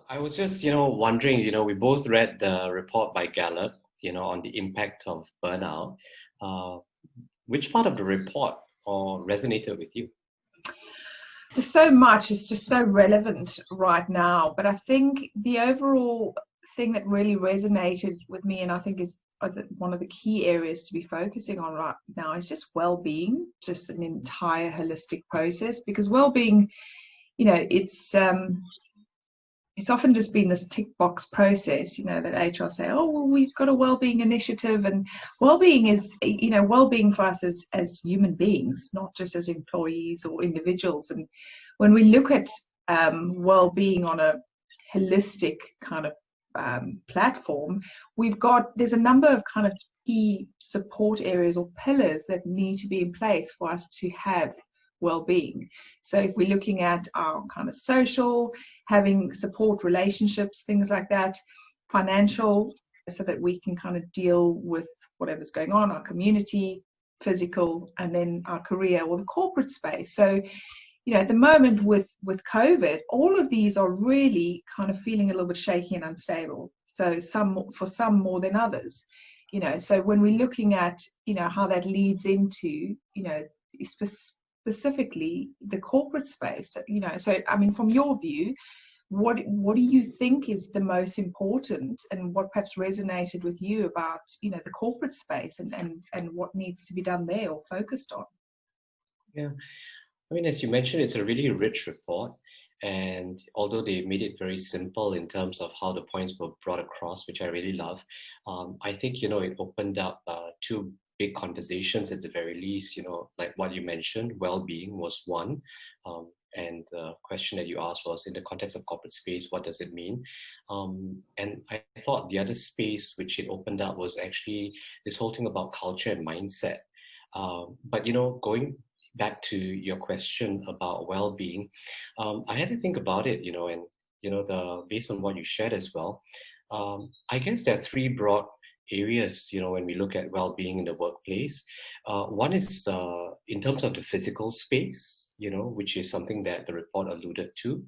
I was just, wondering, we both read the report by Gallup, on the impact of burnout. Uh, which part of the report resonated with you? There's so much, it's just so relevant right now. But I think the overall thing that really resonated with me, and I think is one of the key areas to be focusing on right now, is just well-being, just an entire holistic process. Because well-being, it's often just been this tick box process, that HR say, oh, well, we've got a well-being initiative. And well-being is, well-being for us as human beings, not just as employees or individuals. And when we look at well-being on a holistic kind of platform, there's a number of kind of key support areas or pillars that need to be in place for us to have well-being. So if we're looking at our kind of social, having support relationships, things like that, financial, so that we can kind of deal with whatever's going on, our community, physical, and then our career or the corporate space. So, at the moment with COVID, all of these are really kind of feeling a little bit shaky and unstable. So for some more than others, so when we're looking at, how that leads into, specifically the corporate space, so I mean, from your view, what do you think is the most important, and what perhaps resonated with you about, the corporate space and what needs to be done there or focused on? Yeah, I mean, as you mentioned, it's a really rich report. And although they made it very simple in terms of how the points were brought across, which I really love, I think, it opened up two big conversations at the very least, like what you mentioned, well-being was one. And the question that you asked was, in the context of corporate space, what does it mean? And I thought the other space which it opened up was actually this whole thing about culture and mindset. But, going back to your question about well-being, I had to think about it, and, based on what you shared as well, I guess there are three broad areas, when we look at well-being in the workplace. One is in terms of the physical space, which is something that the report alluded to.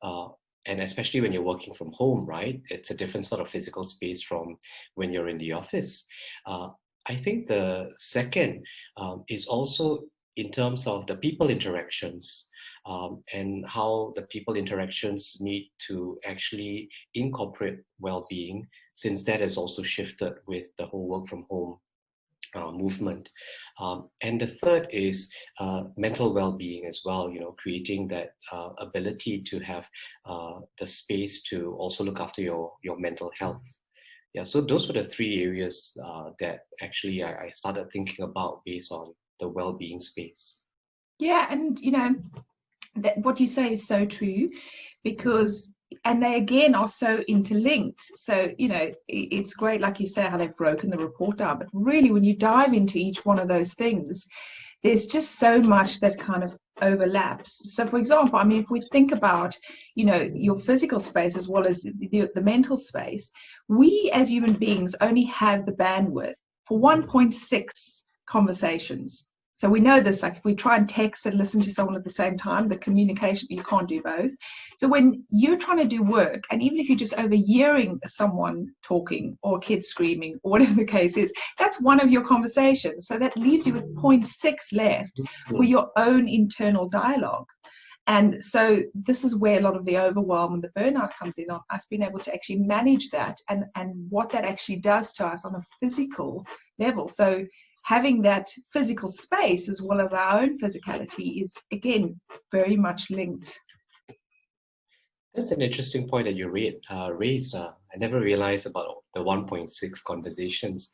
And especially when you're working from home, right? It's a different sort of physical space from when you're in the office. I think the second is also in terms of the people interactions, and how the people interactions need to actually incorporate well-being, since that has also shifted with the whole work from home movement. And the third is mental well-being as well, creating that ability to have the space to also look after your mental health. Yeah, so those were the three areas that actually I started thinking about based on the well-being space. Yeah, and what you say is so true, because and they again are so interlinked. So it's great, like you say, how they've broken the report down, but really when you dive into each one of those things, there's just so much that kind of overlaps. So for example, I mean, if we think about your physical space as well as the mental space, we as human beings only have the bandwidth for 1.6 conversations. So we know this, like if we try and text and listen to someone at the same time, the communication, you can't do both. So when you're trying to do work, and even if you're just overhearing someone talking or a kid screaming or whatever the case is, that's one of your conversations. So that leaves you with 0.6 left for your own internal dialogue. And so this is where a lot of the overwhelm and the burnout comes in, on us being able to actually manage that and what that actually does to us on a physical level. So having that physical space as well as our own physicality is, again, very much linked. That's an interesting point that you raised. I never realized about the 1.6 conversations.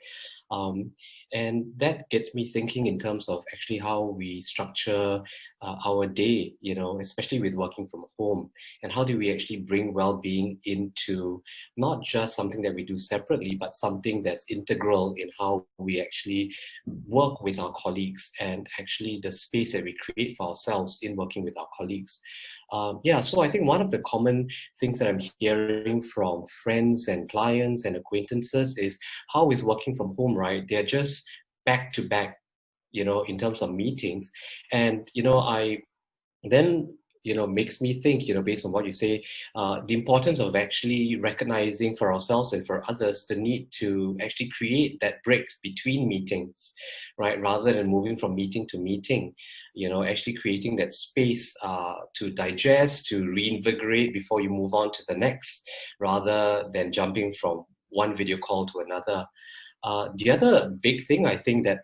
And that gets me thinking in terms of actually how we structure our day, especially with working from home, and how do we actually bring well-being into not just something that we do separately, but something that's integral in how we actually work with our colleagues, and actually the space that we create for ourselves in working with our colleagues. So I think one of the common things that I'm hearing from friends and clients and acquaintances is how is working from home, right? They're just back to back, in terms of meetings. And, I then makes me think, based on what you say, the importance of actually recognizing for ourselves and for others the need to actually create that breaks between meetings, right? Rather than moving from meeting to meeting, actually creating that space to digest, to reinvigorate before you move on to the next, rather than jumping from one video call to another. The other big thing I think that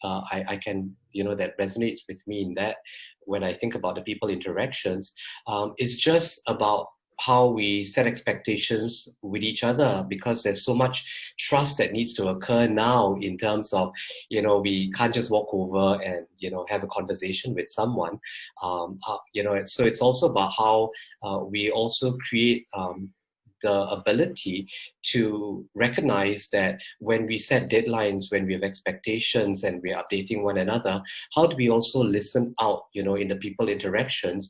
I can, that resonates with me in that when I think about the people interactions, is just about how we set expectations with each other, because there's so much trust that needs to occur now in terms of, we can't just walk over and, have a conversation with someone. So it's also about how we also create the ability to recognize that when we set deadlines, when we have expectations and we're updating one another, how do we also listen out, in the people interactions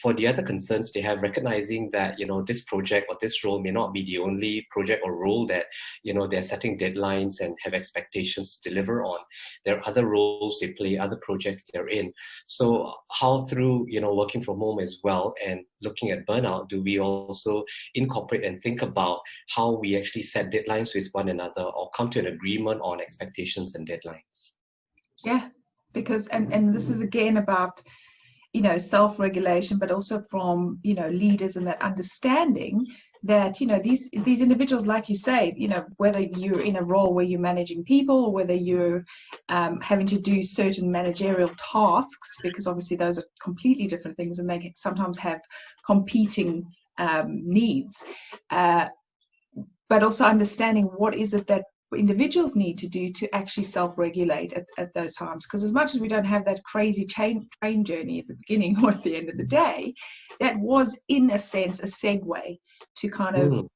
for the other concerns they have, recognizing that, this project or this role may not be the only project or role that, they're setting deadlines and have expectations to deliver on. There are other roles they play, other projects they're in. So how through, working from home as well and looking at burnout, do we also incorporate and think about how we actually set deadlines with one another or come to an agreement on expectations and deadlines? Yeah, because and this is again about self-regulation, but also from leaders and that understanding that these individuals, like you say, whether you're in a role where you're managing people or whether you're having to do certain managerial tasks, because obviously those are completely different things and they can sometimes have competing needs, but also understanding what is it that individuals need to do to actually self-regulate at those times. Because as much as we don't have that crazy train journey at the beginning or at the end of the day, that was in a sense a segue to kind of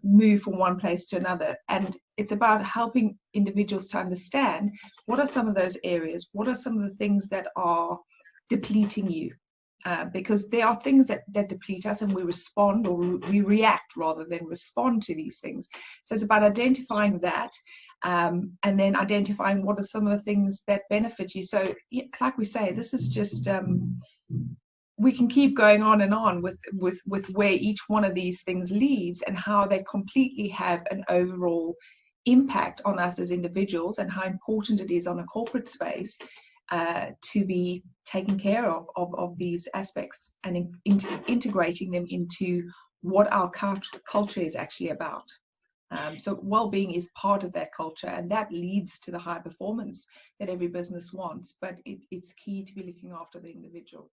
move from one place to another. And it's about helping individuals to understand what are some of those areas, what are some of the things that are depleting you. Because there are things that deplete us and we respond, or we react rather than respond to these things. So it's about identifying that and then identifying what are some of the things that benefit you. So like we say, this is just we can keep going on and on with where each one of these things leads and how they completely have an overall impact on us as individuals, and how important it is on a corporate space to be taking care of these aspects and integrating them into what our culture is actually about. So well-being is part of that culture, and that leads to the high performance that every business wants, but it's key to be looking after the individual.